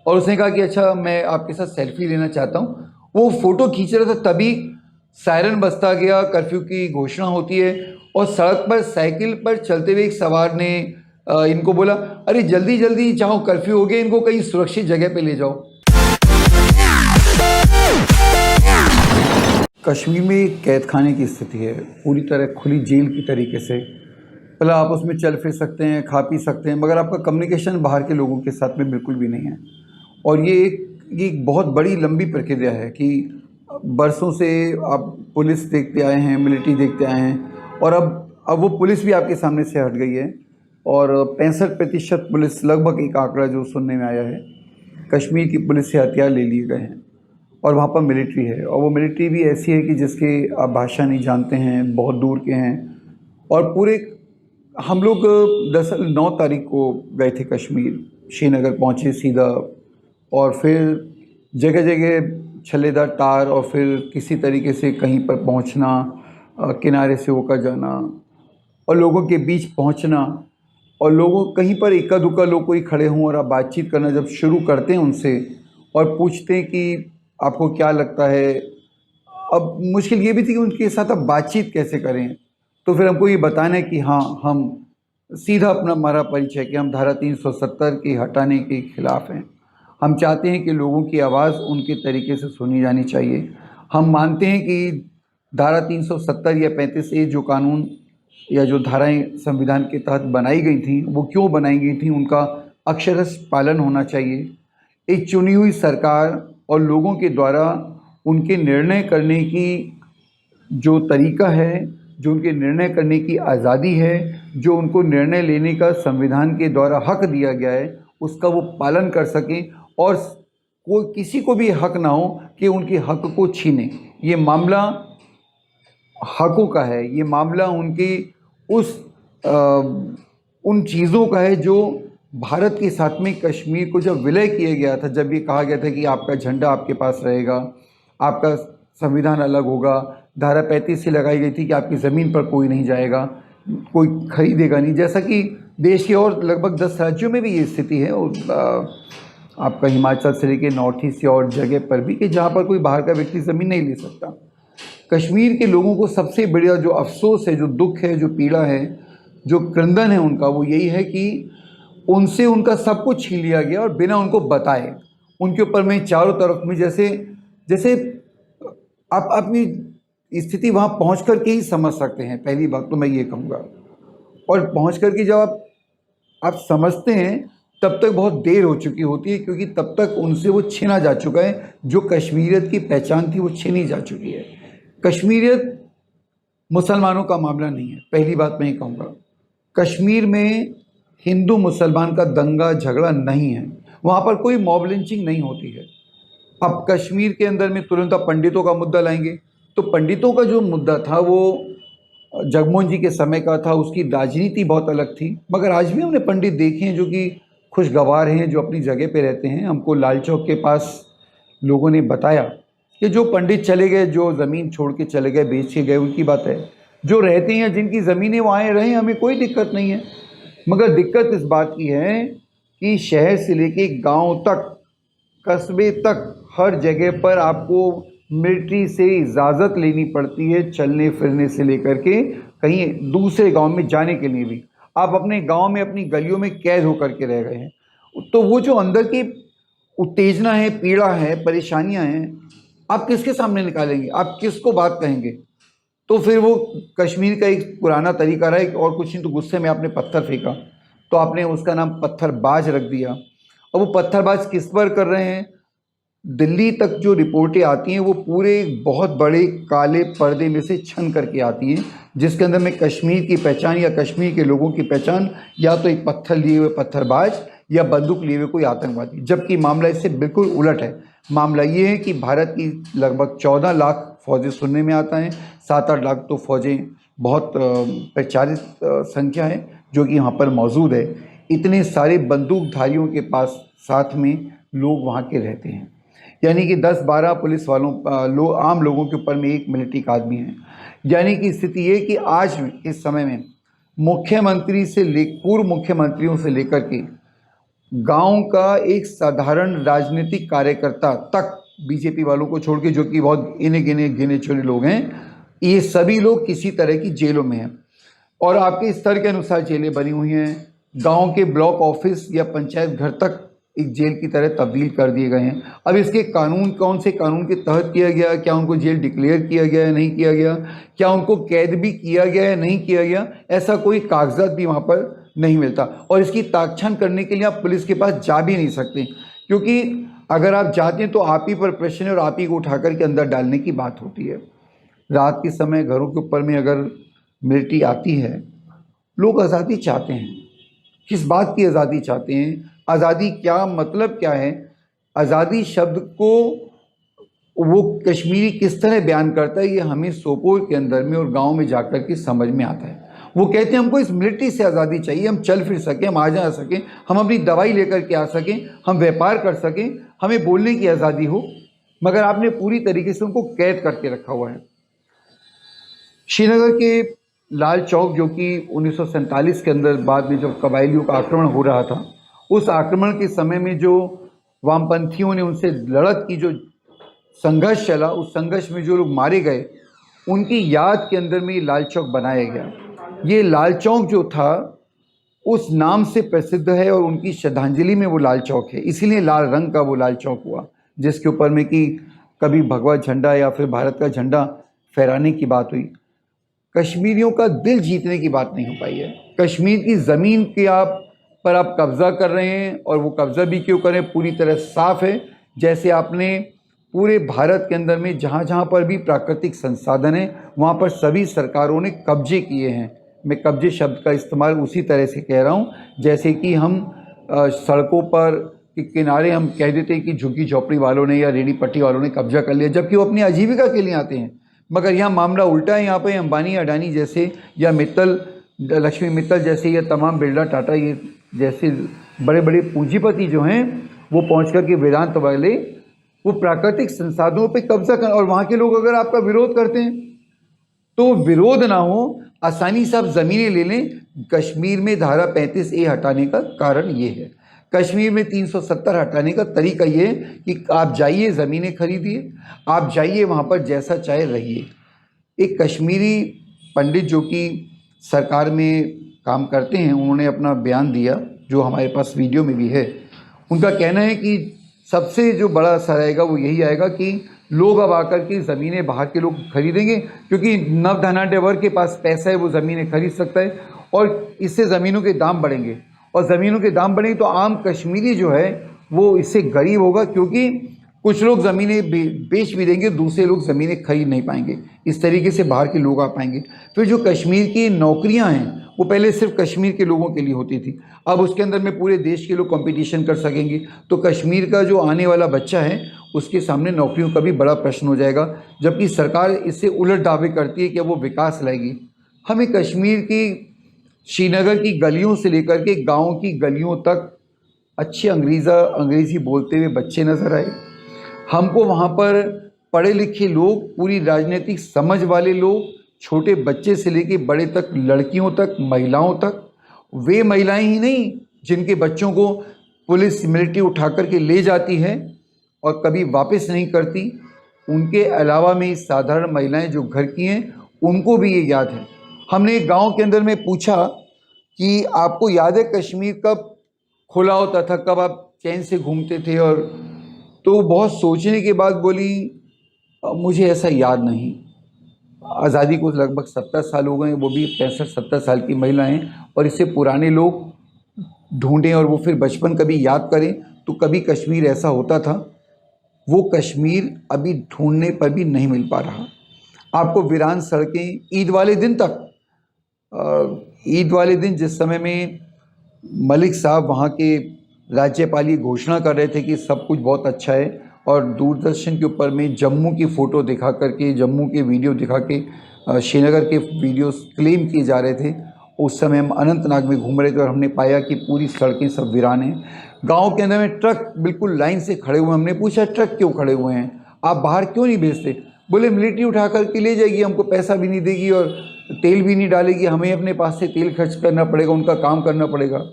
और उसने कहा कि अच्छा मैं आपके साथ सेल्फी लेना चाहता हूँ। वो फ़ोटो खींच रहा था, तभी सायरन बजता गया, कर्फ्यू की घोषणा होती है और सड़क पर साइकिल पर चलते हुए एक सवार ने इनको बोला, अरे जल्दी जल्दी जाओ, कर्फ्यू हो गया, इनको कहीं सुरक्षित जगह पे ले जाओ। कश्मीर में एक कैद खाने की स्थिति है, पूरी तरह खुली जेल की तरीके से। भला आप उसमें चल फिर सकते हैं, खा पी सकते हैं, मगर आपका कम्युनिकेशन बाहर के लोगों के साथ में बिल्कुल भी नहीं है। और ये एक बहुत बड़ी लंबी प्रक्रिया है कि बरसों से आप पुलिस देखते आए हैं, मिलिट्री देखते आए हैं, और अब वो पुलिस भी आपके सामने से हट गई है। और 65% पुलिस, लगभग एक आंकड़ा जो सुनने में आया है, कश्मीर की पुलिस से हथियार ले लिए गए हैं। और वहाँ पर मिलिट्री है, और वो मिलिट्री भी ऐसी है कि जिसके आप भाषा नहीं जानते हैं, बहुत दूर के हैं। और पूरे हम लोग दरअसल 9 तारीख को गए थे कश्मीर, श्रीनगर पहुँचे सीधा, और फिर जगह जगह छल्लेदार तार, और फिर किसी तरीके से कहीं पर पहुँचना, किनारे से होकर जाना और लोगों के बीच पहुँचना, और लोगों कहीं पर इक्का दुक्का लोग कोई खड़े हों और आप बातचीत करना जब शुरू करते हैं उनसे और पूछते हैं कि आपको क्या लगता है। अब मुश्किल ये भी थी कि उनके साथ अब बातचीत कैसे करें, तो फिर हमको ये बताना है कि हाँ, हम सीधा अपना हमारा परिचय कि हम धारा 370 के हटाने के खिलाफ़ हैं। हम चाहते हैं कि लोगों की आवाज़ उनके तरीके से सुनी जानी चाहिए। हम मानते हैं कि धारा 370 या 35A जो कानून या जो धाराएं संविधान के तहत बनाई गई थी, वो क्यों बनाई गई थी, उनका अक्षरशः पालन होना चाहिए। एक चुनी हुई सरकार और लोगों के द्वारा उनके निर्णय करने की जो तरीका है, जो उनके निर्णय करने की आज़ादी है, जो उनको निर्णय लेने का संविधान के द्वारा हक दिया गया है, उसका वो पालन कर सकें, और कोई किसी को भी हक ना हो कि उनके हक को छीने। ये मामला हकों का है, ये मामला उनकी उन चीज़ों का है जो भारत के साथ में कश्मीर को जब विलय किया गया था, जब ये कहा गया था कि आपका झंडा आपके पास रहेगा, आपका संविधान अलग होगा, धारा 35 से लगाई गई थी कि आपकी ज़मीन पर कोई नहीं जाएगा, कोई खरीदेगा नहीं, जैसा कि देश के और लगभग 10 राज्यों में भी ये स्थिति है, और आपका हिमाचल से लेकर नॉर्थ ईस्ट और जगह पर भी, कि जहाँ पर कोई बाहर का व्यक्ति ज़मीन नहीं ले सकता। कश्मीर के लोगों को सबसे बड़ा जो अफसोस है, जो दुख है, जो पीड़ा है, जो क्रंदन है उनका, वो यही है कि उनसे उनका सब कुछ छीन लिया गया और बिना उनको बताए उनके ऊपर में चारों तरफ में जैसे जैसे आप अपनी स्थिति वहाँ पहुँच कर के ही समझ सकते हैं। पहली बात तो मैं ये कहूँगा, और पहुँच कर के जब आप समझते हैं तब तक बहुत देर हो चुकी होती है, क्योंकि तब तक उनसे वो छीना जा चुका है, जो कश्मीरियत की पहचान थी वो छीनी जा चुकी है। कश्मीरियत मुसलमानों का मामला नहीं है, पहली बात मैं ये कहूँगा। कश्मीर में हिंदू मुसलमान का दंगा झगड़ा नहीं है, वहाँ पर कोई मॉब लिंचिंग नहीं होती है। अब कश्मीर के अंदर में तुरंत आप पंडितों का मुद्दा लाएंगे, तो पंडितों का जो मुद्दा था वो जगमोहन जी के समय का था, उसकी राजनीति बहुत अलग थी। मगर आज भी हमने पंडित देखे हैं जो कि खुशगवार हैं, जो अपनी जगह पे रहते हैं। हमको लाल चौक के पास लोगों ने बताया कि जो पंडित चले गए, जो ज़मीन छोड़ के चले गए, बेच के गए, उनकी बात है। जो रहते हैं, जिनकी ज़मीनें वो आए रहे, हमें कोई दिक्कत नहीं है। मगर दिक्कत इस बात की है कि शहर से लेके गांव तक, कस्बे तक, हर जगह पर आपको मिलिट्री से इजाज़त लेनी पड़ती है, चलने फिरने से लेकर के कहीं दूसरे गांव में जाने के लिए भी। आप अपने गांव में, अपनी गलियों में कैद होकर के रह गए हैं। तो वो जो अंदर की उत्तेजना है, पीड़ा है, परेशानियां हैं, आप किसके सामने निकालेंगे? आप किसको बात कहेंगे? तो फिर वो कश्मीर का एक पुराना तरीका रहा है, और कुछ नहीं तो गुस्से में आपने पत्थर फेंका, तो आपने उसका नाम पत्थरबाज रख दिया। और वो पत्थरबाज किस पर कर रहे हैं? दिल्ली तक जो रिपोर्टें आती हैं वो पूरे बहुत बड़े काले पर्दे में से छन करके आती हैं, जिसके अंदर में कश्मीर की पहचान या कश्मीर के लोगों की पहचान या तो एक पत्थर लिए हुए पत्थरबाज या बंदूक लिए हुए कोई आतंकवादी, जबकि मामला इससे बिल्कुल उलट है। मामला ये है कि भारत की लगभग 14 लाख फौजें सुनने में आता है, 7-8 लाख तो फौजें बहुत प्रचारित संख्या है जो कि यहाँ पर मौजूद है। इतने सारे बंदूकधारियों के पास साथ में लोग वहाँ के रहते हैं, यानी कि 10-12 पुलिस वालों आम लोगों के ऊपर में एक मिलिट्री का आदमी है। यानी कि स्थिति ये कि आज इस समय में मुख्यमंत्री से पूर्व मुख्यमंत्रियों से लेकर के गांव का एक साधारण राजनीतिक कार्यकर्ता तक, बीजेपी वालों को छोड़ के, जो कि बहुत गिने चुने लोग हैं, ये सभी लोग किसी तरह की जेलों में हैं। और आपके स्तर के अनुसार जेलें बनी हुई हैं। गांव के ब्लॉक ऑफिस या पंचायत घर तक एक जेल की तरह तब्दील कर दिए गए हैं। अब इसके कानून कौन से कानून के तहत किया गया, क्या उनको जेल डिक्लेयर किया गया है, नहीं किया गया, क्या उनको कैद भी किया गया है, नहीं किया गया, ऐसा कोई कागजात भी वहाँ पर नहीं मिलता। और इसकी ताकछान करने के लिए आप पुलिस के पास जा भी नहीं सकते, क्योंकि अगर आप जाते हैं तो आप ही पर प्रश्न और आप ही को उठा करके अंदर डालने की बात होती है। रात के समय घरों के ऊपर में अगर मिलिट्री आती है, लोग आज़ादी चाहते हैं। किस बात की आज़ादी चाहते हैं? आज़ादी क्या मतलब क्या है? आज़ादी शब्द को वो कश्मीरी किस तरह बयान करता है, ये हमें सोपोर के अंदर में और गांव में जाकर के समझ में आता है। वो कहते हैं हमको इस मिलिट्री से आज़ादी चाहिए, हम चल फिर सकें, हम आ जा सकें, हम अपनी दवाई लेकर के आ सकें, हम व्यापार कर सकें, हमें बोलने की आज़ादी हो, मगर आपने पूरी तरीके से उनको कैद करके रखा हुआ है। श्रीनगर के लाल चौक, जो कि 1947 के अंदर बाद में जब कबायलियों का आक्रमण हो रहा था, उस आक्रमण के समय में जो वामपंथियों ने उनसे लड़त की, जो संघर्ष चला, उस संघर्ष में जो लोग मारे गए, उनकी याद के अंदर में ये लाल चौक बनाया गया। ये लाल चौक जो था उस नाम से प्रसिद्ध है और उनकी श्रद्धांजलि में वो लाल चौक है, इसीलिए लाल रंग का वो लाल चौक हुआ, जिसके ऊपर में कि कभी भगवा झंडा या फिर भारत का झंडा फहराने की बात हुई। कश्मीरियों का दिल जीतने की बात नहीं हो पाई है। कश्मीर की ज़मीन के पर आप कब्ज़ा कर रहे हैं, और वो कब्ज़ा भी क्यों करें, पूरी तरह साफ है। जैसे आपने पूरे भारत के अंदर में जहाँ जहाँ पर भी प्राकृतिक संसाधन है, वहाँ पर सभी सरकारों ने कब्जे किए हैं। मैं कब्जे शब्द का इस्तेमाल उसी तरह से कह रहा हूँ, जैसे कि हम सड़कों पर के किनारे हम कह देते हैं कि झुग्गी झोपड़ी वालों ने या रेडी पट्टी वालों ने कब्जा कर लिया, जबकि वो अपनी आजीविका के लिए आते हैं। मगर यहाँ मामला उल्टा है। यहाँ पे अंबानी अडानी जैसे, या मित्तल, लक्ष्मी मित्तल जैसे, या तमाम बिरला टाटा ये जैसे बड़े बड़े पूंजीपति जो हैं, वो पहुँच कर के वेदांत वाले वो प्राकृतिक संसाधनों पे कब्जा कर, और वहाँ के लोग अगर आपका विरोध करते हैं तो विरोध ना हो, आसानी से आप ज़मीनें ले लें। कश्मीर में धारा 35A हटाने का कारण ये है, कश्मीर में 370 हटाने का तरीका ये है कि आप जाइए, ज़मीनें खरीदिए, आप जाइए वहाँ पर जैसा चाहे रहिए। एक कश्मीरी पंडित जो कि सरकार में काम करते हैं, उन्होंने अपना बयान दिया, जो हमारे पास वीडियो में भी है। उनका कहना है कि सबसे जो बड़ा असर आएगा वो यही आएगा कि लोग अब आकर के ज़मीनें बाहर के लोग खरीदेंगे, क्योंकि नवधनाढ़ वर्ग के पास पैसा है, वो ज़मीनें खरीद सकता है, और इससे ज़मीनों के दाम बढ़ेंगे, और ज़मीनों के दाम बढ़ेंगे तो आम कश्मीरी जो है वो इससे गरीब होगा, क्योंकि कुछ लोग ज़मीनें बेच भी देंगे, दूसरे लोग ज़मीनें खरीद नहीं पाएंगे। इस तरीके से बाहर के लोग आ पाएंगे। फिर जो कश्मीर की नौकरियां हैं, वो पहले सिर्फ कश्मीर के लोगों के लिए होती थी, अब उसके अंदर में पूरे देश के लोग कंपटीशन कर सकेंगे। तो कश्मीर का जो आने वाला बच्चा है, उसके सामने नौकरियों का भी बड़ा प्रश्न हो जाएगा, जबकि सरकार इससे उलट दावे करती है कि वो विकास लाएगी। हमें कश्मीर की, श्रीनगर की गलियों से लेकर के गाँव की गलियों तक अच्छे अंग्रेज़ी बोलते हुए बच्चे नज़र आए। हमको वहाँ पर पढ़े लिखे लोग, पूरी राजनीतिक समझ वाले लोग, छोटे बच्चे से लेके बड़े तक, लड़कियों तक, महिलाओं तक, वे महिलाएं ही नहीं जिनके बच्चों को पुलिस मिलिट्री उठा कर के ले जाती है और कभी वापस नहीं करती, उनके अलावा में साधारण महिलाएं जो घर की हैं, उनको भी ये याद है। हमने एक गाँव के अंदर में पूछा कि आपको याद है कश्मीर कब खुला होता था, कब आप चैन से घूमते थे, और तो बहुत सोचने के बाद बोली मुझे ऐसा याद नहीं। आज़ादी को लगभग 70 साल हो गए, वो भी 65-70 साल की महिला हैं, और इससे पुराने लोग ढूंढें और वो फिर बचपन कभी याद करें तो कभी कश्मीर ऐसा होता था। वो कश्मीर अभी ढूंढने पर भी नहीं मिल पा रहा। आपको वीरान सड़कें, ईद वाले दिन तक, ईद वाले दिन जिस समय में मलिक साहब वहाँ के राज्यपाल ये घोषणा कर रहे थे कि सब कुछ बहुत अच्छा है, और दूरदर्शन के ऊपर में जम्मू की फ़ोटो दिखा करके, जम्मू के वीडियो दिखा के श्रीनगर के वीडियोस क्लेम किए जा रहे थे। उस समय हम अनंतनाग में घूम रहे थे और हमने पाया कि पूरी सड़कें सब वीरान हैं। गांव के अंदर में ट्रक बिल्कुल लाइन से खड़े हुए हैं। हमने पूछा ट्रक क्यों खड़े हुए हैं, आप बाहर क्यों नहीं भेजते? बोले मिलिट्री उठा करके ले जाएगी, हमको पैसा भी नहीं देगी और तेल भी नहीं डालेगी, हमें अपने पास से तेल खर्च करना पड़ेगा, उनका काम करना पड़ेगा।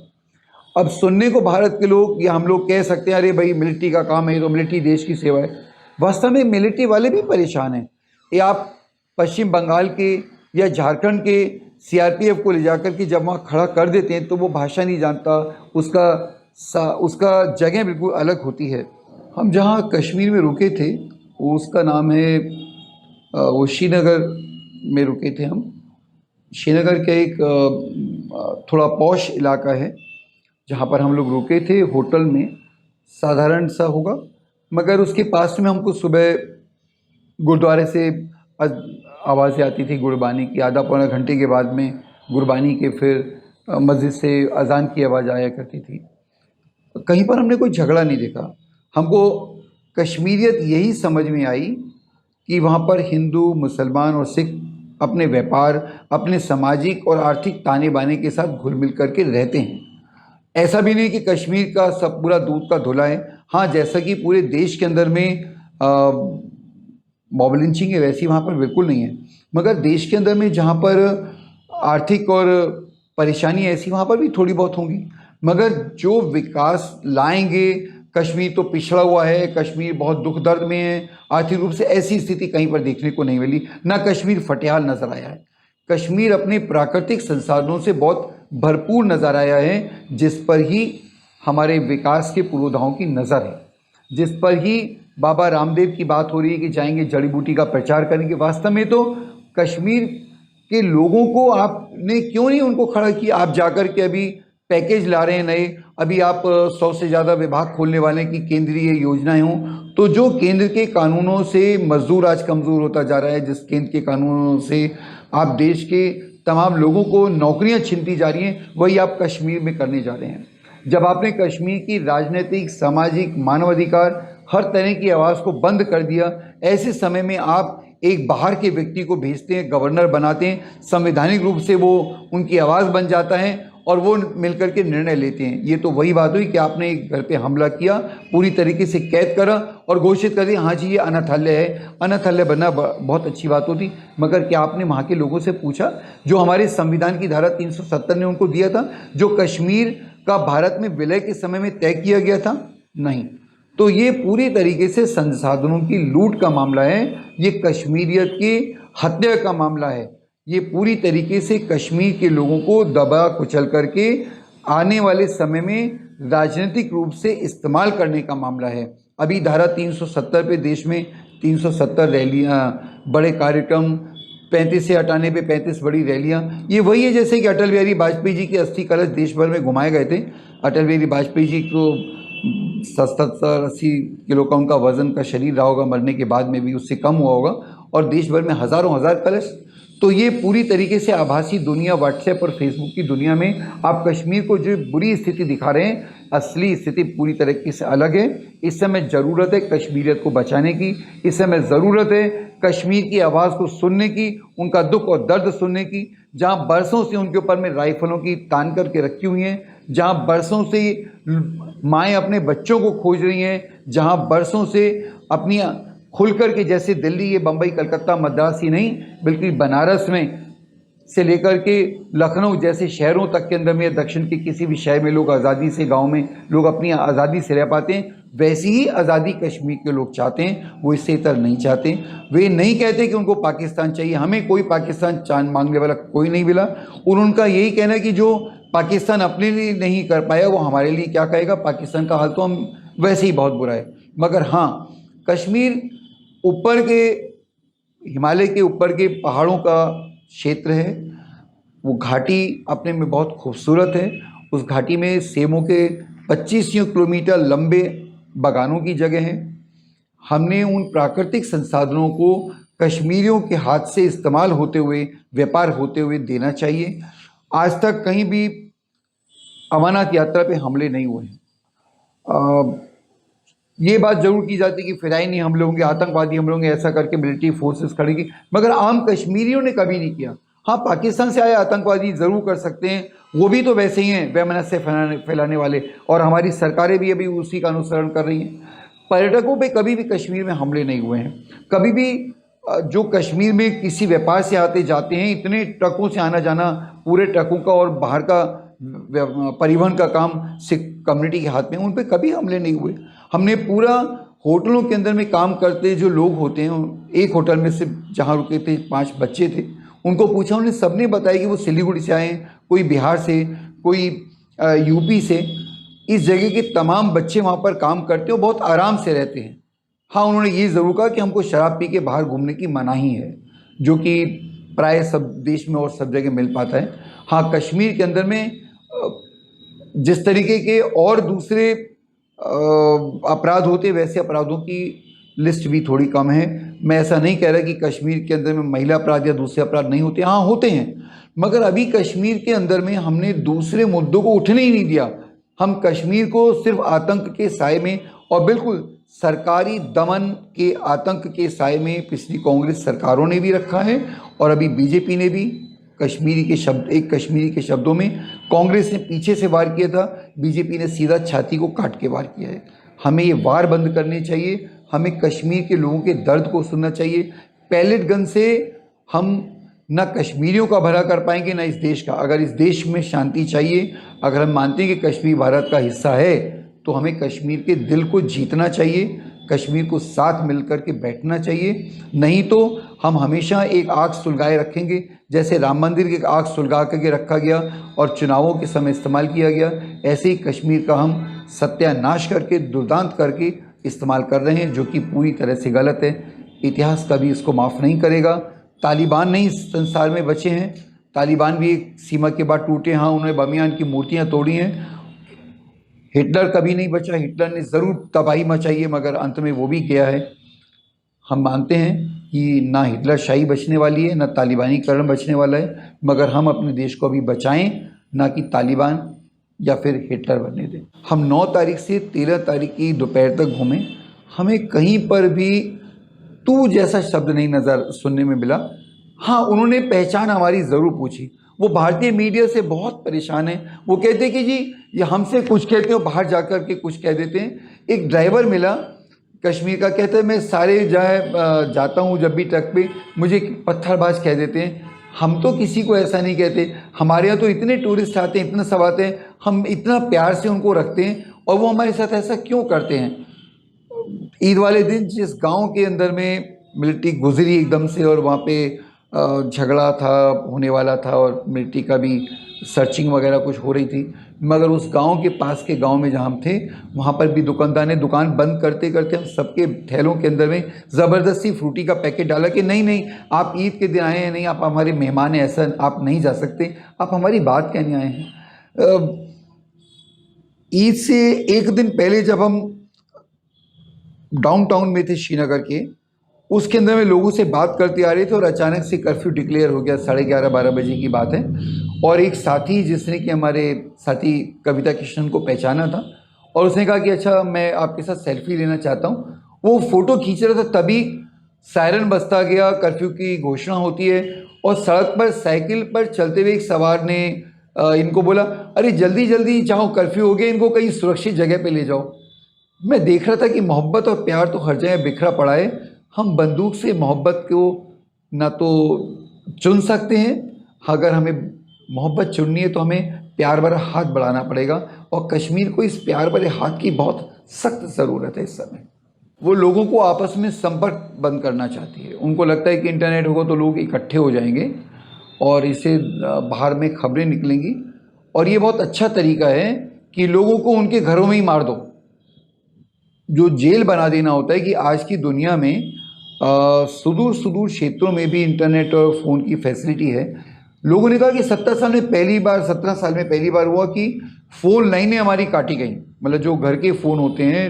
अब सुनने को भारत के लोग या हम लोग कह सकते हैं अरे भाई मिलिट्री का काम है, तो मिलिट्री देश की सेवा है। वास्तव में मिलिट्री वाले भी परेशान हैं। ये आप पश्चिम बंगाल के या झारखंड के सीआरपीएफ को ले जाकर के जब वहाँ खड़ा कर देते हैं तो वो भाषा नहीं जानता, उसका जगह बिल्कुल अलग होती है। हम जहाँ कश्मीर में रुके थे वो उसका नाम है वो श्रीनगर में रुके थे हम। श्रीनगर का एक थोड़ा पॉश इलाका है जहाँ पर हम लोग रुके थे, होटल में साधारण सा होगा, मगर उसके पास में हमको सुबह गुरुद्वारे से आवाज़ें आती थी गुरबानी की। आधा पौना घंटे के बाद में गुरबानी के फिर मस्जिद से अजान की आवाज़ आया करती थी। कहीं पर हमने कोई झगड़ा नहीं देखा। हमको कश्मीरियत यही समझ में आई कि वहाँ पर हिंदू, मुसलमान और सिख अपने व्यापार, अपने सामाजिक और आर्थिक ताने बाने के साथ घुल मिल करके रहते हैं। ऐसा भी नहीं कि कश्मीर का सब पूरा दूध का धुला है। हाँ, जैसा कि पूरे देश के अंदर में मॉब लिंचिंग है वैसी वहाँ पर बिल्कुल नहीं है, मगर देश के अंदर में जहाँ पर आर्थिक और परेशानी ऐसी वहाँ पर भी थोड़ी बहुत होंगी, मगर जो विकास लाएंगे, कश्मीर तो पिछड़ा हुआ है, कश्मीर बहुत दुख दर्द में है आर्थिक रूप से, ऐसी स्थिति कहीं पर देखने को नहीं मिली। ना कश्मीर फटेहाल नजर आया है। कश्मीर अपने प्राकृतिक संसाधनों से बहुत भरपूर नजर आया है, जिस पर ही हमारे विकास के पूर्वधाओं की नज़र है, जिस पर ही बाबा रामदेव की बात हो रही है कि जाएंगे जड़ी बूटी का प्रचार करेंगे। वास्तव में तो कश्मीर के लोगों को आपने क्यों नहीं उनको खड़ा किया? आप जाकर के अभी पैकेज ला रहे हैं नए, अभी आप 100 से ज़्यादा विभाग खोलने वाले की केंद्रीय योजनाएं हों, तो जो केंद्र के कानूनों से मजदूर आज कमज़ोर होता जा रहा है, जिस केंद्र के कानूनों से आप देश के तमाम लोगों को नौकरियां छीनती जा रही हैं, वही आप कश्मीर में करने जा रहे हैं। जब आपने कश्मीर की राजनीतिक, सामाजिक, मानवाधिकार हर तरह की आवाज़ को बंद कर दिया, ऐसे समय में आप एक बाहर के व्यक्ति को भेजते हैं, गवर्नर बनाते हैं, संवैधानिक रूप से वो उनकी आवाज़ बन जाता है और वो मिलकर के निर्णय लेते हैं। ये तो वही बात हुई कि आपने एक घर पे हमला किया, पूरी तरीके से कैद करा और घोषित कर दिया हाँ जी ये अनाथालय है। अनाथालय बनना बहुत अच्छी बात होती, मगर क्या आपने वहाँ के लोगों से पूछा जो हमारे संविधान की धारा 370 ने उनको दिया था, जो कश्मीर का भारत में विलय के समय में तय किया गया था? नहीं। तो ये पूरी तरीके से संसाधनों की लूट का मामला है, ये कश्मीरियत की हत्या का मामला है, ये पूरी तरीके से कश्मीर के लोगों को दबा कुचल करके आने वाले समय में राजनीतिक रूप से इस्तेमाल करने का मामला है। अभी धारा 370 पे देश में 370 रैलियाँ, बड़े कार्यक्रम, 35 से हटाने पे 35 बड़ी रैलियाँ, ये वही है जैसे कि अटल बिहारी वाजपेयी जी के अस्थि कलश देश भर में घुमाए गए थे। अटल बिहारी वाजपेयी जी को 70-80 किलो का उनका वजन का शरीर रहा होगा, मरने के बाद में भी उससे कम हुआ होगा, और देश भर में हज़ारों हज़ार कलश। तो ये पूरी तरीके से आभासी दुनिया, व्हाट्सएप और फेसबुक की दुनिया में आप कश्मीर को जो बुरी स्थिति दिखा रहे हैं, असली स्थिति पूरी तरीके से अलग है। इस समय ज़रूरत है कश्मीरियत को बचाने की, इस समय ज़रूरत है कश्मीर की आवाज़ को सुनने की, उनका दुख और दर्द सुनने की। जहाँ बरसों से उनके ऊपर में राइफलों की तान करके रखी हुई हैं, जहाँ बरसों से माएँ अपने बच्चों को खोज रही हैं, जहाँ बरसों से अपनी खुल कर के, जैसे दिल्ली, ये बम्बई, कलकत्ता, मद्रास ही नहीं, बल्कि बनारस में से लेकर के लखनऊ जैसे शहरों तक के अंदर में, दक्षिण के किसी भी शहर में लोग आज़ादी से, गांव में लोग अपनी आज़ादी से रह पाते हैं, वैसी ही आज़ादी कश्मीर के लोग चाहते हैं। वो इससे इतर नहीं चाहते। वे नहीं कहते कि उनको पाकिस्तान चाहिए, हमें कोई पाकिस्तान चांद मांगने वाला कोई नहीं मिला। और उनका यही कहना है कि जो पाकिस्तान अपने लिए नहीं कर पाया वो हमारे लिए क्या कहेगा। पाकिस्तान का हाल तो हम वैसे ही बहुत बुरा है। मगर हाँ, कश्मीर ऊपर के हिमालय के ऊपर के पहाड़ों का क्षेत्र है, वो घाटी अपने में बहुत खूबसूरत है। उस घाटी में सेबों के 25 किलोमीटर लंबे बागानों की जगह है। हमने उन प्राकृतिक संसाधनों को कश्मीरियों के हाथ से इस्तेमाल होते हुए, व्यापार होते हुए देना चाहिए। आज तक कहीं भी अमरनाथ यात्रा पे हमले नहीं हुए हैं। ये बात जरूर की जाती है कि फिराइनी हमले होंगे, आतंकवादी हमले होंगे, ऐसा करके मिलिट्री फोर्सेस खड़ी की, मगर आम कश्मीरियों ने कभी नहीं किया। हाँ, पाकिस्तान से आए आतंकवादी ज़रूर कर सकते हैं, वो भी तो वैसे ही हैं, वैमनस्य फैलाने वाले, और हमारी सरकारें भी अभी उसी का अनुसरण कर रही हैं। पर्यटकों पे कभी भी कश्मीर में हमले नहीं हुए हैं। कभी भी जो कश्मीर में किसी व्यापार से आते जाते हैं, इतने ट्रकों से आना जाना, पूरे ट्रकों का और बाहर का परिवहन का काम सिख कम्युनिटी के हाथ में, उन पे कभी हमले नहीं हुए। हमने पूरा होटलों के अंदर में काम करते जो लोग होते हैं, एक होटल में सिर्फ जहाँ रुके थे 5 बच्चे थे, उनको पूछा, उन्हें सबने बताया कि वो सिलीगुड़ी से आए हैं, कोई बिहार से, कोई यूपी से। इस जगह के तमाम बच्चे वहाँ पर काम करते हैं और बहुत आराम से रहते हैं। हाँ, उन्होंने ये ज़रूर कहा कि हमको शराब पी के बाहर घूमने की मनाही है, जो कि प्राय सब देश में और सब जगह मिल पाता है। हाँ, कश्मीर के अंदर में जिस तरीके के और दूसरे अपराध होते, वैसे अपराधों की लिस्ट भी थोड़ी कम है। मैं ऐसा नहीं कह रहा कि कश्मीर के अंदर में महिला अपराध या दूसरे अपराध नहीं होते, हाँ होते हैं, मगर अभी कश्मीर के अंदर में हमने दूसरे मुद्दों को उठने ही नहीं दिया। हम कश्मीर को सिर्फ आतंक के साए में, और बिल्कुल सरकारी दमन के आतंक के साए में पिछली कांग्रेस सरकारों ने भी रखा है, और अभी बीजेपी ने भी। कश्मीरी के शब्दों में कांग्रेस ने पीछे से वार किया था, बीजेपी ने सीधा छाती को काट के वार किया है। हमें ये वार बंद करने चाहिए, हमें कश्मीर के लोगों के दर्द को सुनना चाहिए। पैलेट गन से हम ना कश्मीरियों का भला कर पाएंगे, ना इस देश का। अगर इस देश में शांति चाहिए, अगर हम मानते हैं कि कश्मीर भारत का हिस्सा है, तो हमें कश्मीर के दिल को जीतना चाहिए, कश्मीर को साथ मिलकर के बैठना चाहिए। नहीं तो हम हमेशा एक आग सुलगाए रखेंगे, जैसे राम मंदिर की आग सुलगा करके रखा गया और चुनावों के समय इस्तेमाल किया गया, ऐसे ही कश्मीर का हम सत्यानाश करके, दुर्दांत करके इस्तेमाल कर रहे हैं, जो कि पूरी तरह से गलत है। इतिहास कभी इसको माफ़ नहीं करेगा। तालिबान नहीं संसार में बचे हैं, तालिबान भी एक सीमा के बाद टूटे। हाँ, उन्होंने बमियान की मूर्तियाँ तोड़ी हैं। हिटलर कभी नहीं बचा, हिटलर ने ज़रूर तबाही मचाई है, मगर अंत में वो भी गया है। हम मानते हैं कि ना हिटलर शाही बचने वाली है, ना तालिबानीकरण बचने वाला है, मगर हम अपने देश को अभी बचाएं, ना कि तालिबान या फिर हिटलर बनने दें। हम 9 तारीख से 13 तारीख की दोपहर तक घूमें, हमें कहीं पर भी तू जैसा शब्द नहीं नज़र सुनने में मिला। हाँ, उन्होंने पहचान हमारी ज़रूर पूछी। वो भारतीय मीडिया से बहुत परेशान है। वो कहते हैं कि जी ये हमसे कुछ कहते हो, बाहर जाकर के कुछ कह देते हैं। एक ड्राइवर मिला कश्मीर का, कहता है मैं सारे जाता हूँ जब भी ट्रक पे, मुझे पत्थरबाज कह देते हैं। हम तो किसी को ऐसा नहीं कहते, हमारे यहाँ तो इतने टूरिस्ट आते हैं, इतने सब आते हैं, हम इतना प्यार से उनको रखते हैं, और वो हमारे साथ ऐसा क्यों करते हैं। ईद वाले दिन जिस गांव के अंदर में मिलिट्री गुजरी एकदम से, और वहाँ पे झगड़ा था, होने वाला था, और मिलिट्री का भी सर्चिंग वगैरह कुछ हो रही थी, मगर उस गांव के पास के गांव में जहाँ हम थे, वहाँ पर भी दुकानदार ने दुकान बंद करते करते हम सबके थैलों के अंदर में ज़बरदस्ती फ्रूटी का पैकेट डाला कि नहीं नहीं, आप ईद के दिन आए हैं, नहीं आप हमारे मेहमान हैं, ऐसा आप नहीं जा सकते, आप हमारी बात कहने आए हैं। ईद से एक दिन पहले जब हम डाउनटाउन में थे श्रीनगर के, उसके अंदर में लोगों से बात करते आ रहे थे, और अचानक से कर्फ्यू डिक्लेयर हो गया। 11:30-12 बजे की बात है, और एक साथी जिसने कि हमारे साथी कविता कृष्णन को पहचाना था, और उसने कहा कि अच्छा मैं आपके साथ सेल्फी लेना चाहता हूँ। वो फ़ोटो खींच रहा था, तभी सायरन बजता गया, कर्फ्यू की घोषणा होती है, और सड़क पर साइकिल पर चलते हुए एक सवार ने इनको बोला, अरे जल्दी जल्दी जाओ, कर्फ्यू हो गया, इनको कहीं सुरक्षित जगह पे ले जाओ। मैं देख रहा था कि मोहब्बत और प्यार तो हर जगह बिखरा पड़ा है। हम बंदूक से मोहब्बत को ना तो चुन सकते हैं, अगर हमें मोहब्बत चुननी है तो हमें प्यार भरा हाथ बढ़ाना पड़ेगा, और कश्मीर को इस प्यार भरे हाथ की बहुत सख्त ज़रूरत है इस समय। वो लोगों को आपस में संपर्क बंद करना चाहती है। उनको लगता है कि इंटरनेट होगा तो लोग इकट्ठे हो जाएंगे और इससे बाहर में खबरें निकलेंगी, और ये बहुत अच्छा तरीका है कि लोगों को उनके घरों में ही मार दो, जो जेल बना देना होता है। कि आज की दुनिया में सुदूर सुदूर क्षेत्रों में भी इंटरनेट और फ़ोन की फैसिलिटी है। लोगों ने कहा कि 17 साल में पहली बार हुआ कि फ़ोन लाइनें हमारी काटी गई। मतलब जो घर के फ़ोन होते हैं,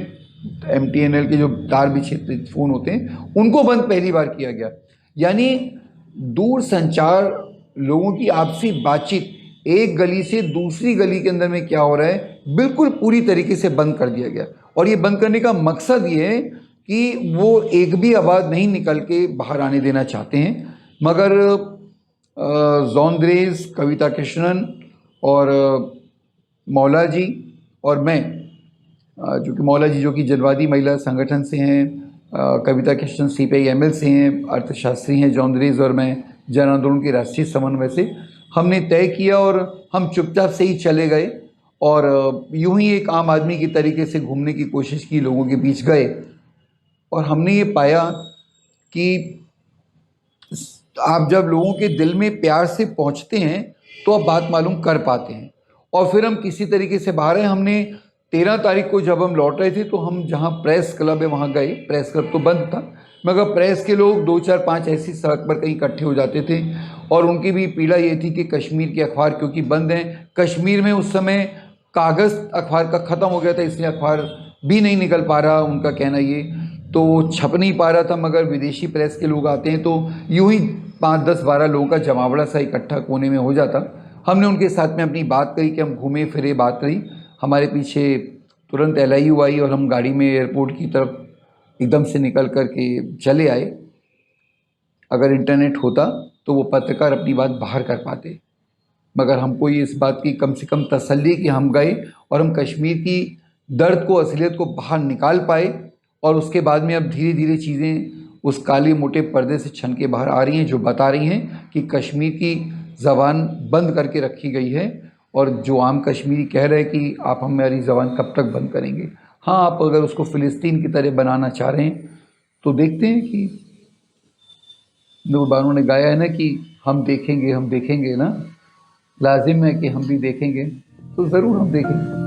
MTNL के जो तार बिछे फ़ोन होते हैं, उनको बंद पहली बार किया गया। यानी दूर संचार, लोगों की आपसी बातचीत, एक गली से दूसरी गली के अंदर में क्या हो रहा है, बिल्कुल पूरी तरीके से बंद कर दिया गया। और ये बंद करने का मकसद ये है कि वो एक भी आवाज़ नहीं निकल के बाहर आने देना चाहते हैं। मगर जोंद्रेज, कविता कृष्णन और मौला जी और मैं, जो कि मौला जी जो कि जनवादी महिला संगठन से हैं, कविता कृष्णन CPI ML से हैं, अर्थशास्त्री हैं जोंद्रेज, और मैं जन आंदोलन के राष्ट्रीय समन्वय से, हमने तय किया और हम चुपचाप से ही चले गए और यूं ही एक आम आदमी की तरीके से घूमने की कोशिश की, लोगों के बीच गए और हमने ये पाया कि आप जब लोगों के दिल में प्यार से पहुंचते हैं तो आप बात मालूम कर पाते हैं। और फिर हम किसी तरीके से बाहर हैं। हमने 13 तारीख को जब हम लौट रहे थे तो हम जहाँ प्रेस क्लब है वहाँ गए। प्रेस क्लब तो बंद था, मगर प्रेस के लोग 2 4 5 ऐसी सड़क पर कहीं इकट्ठे हो जाते थे और उनकी भी पीड़ा ये थी कि कश्मीर के अखबार क्योंकि बंद हैं, कश्मीर में उस समय कागज़ अखबार का ख़त्म हो गया था, इसलिए अखबार भी नहीं निकल पा रहा, उनका कहना ये तो छप नहीं पा रहा था। मगर विदेशी प्रेस के लोग आते हैं तो यूं ही 5 10 12 लोगों का जमावड़ा सा इकट्ठा कोने में हो जाता। हमने उनके साथ में अपनी बात कही कि हम घूमे फिरे, बात करी। हमारे पीछे तुरंत LIU आई और हम गाड़ी में एयरपोर्ट की तरफ एकदम से निकल कर के चले आए। अगर इंटरनेट होता तो वो पत्रकार अपनी बात बाहर कर पाते, मगर हमको ये इस बात की कम से कम तसल्ली कि हम गए और हम कश्मीर की दर्द को, असलियत को बाहर निकाल पाए। और उसके बाद में अब धीरे धीरे चीज़ें उस काले मोटे पर्दे से छन के बाहर आ रही हैं, जो बता रही हैं कि कश्मीर की ज़बान बंद करके रखी गई है। और जो आम कश्मीरी कह रहे हैं कि आप हमारी ज़बान कब तक बंद करेंगे। हाँ, आप अगर उसको फ़िलिस्तीन की तरह बनाना चाह रहे हैं तो देखते हैं कि नूरबानो ने गाया है ना कि हम देखेंगे ना, लाजिम है कि हम भी देखेंगे, तो ज़रूर हम देखेंगे।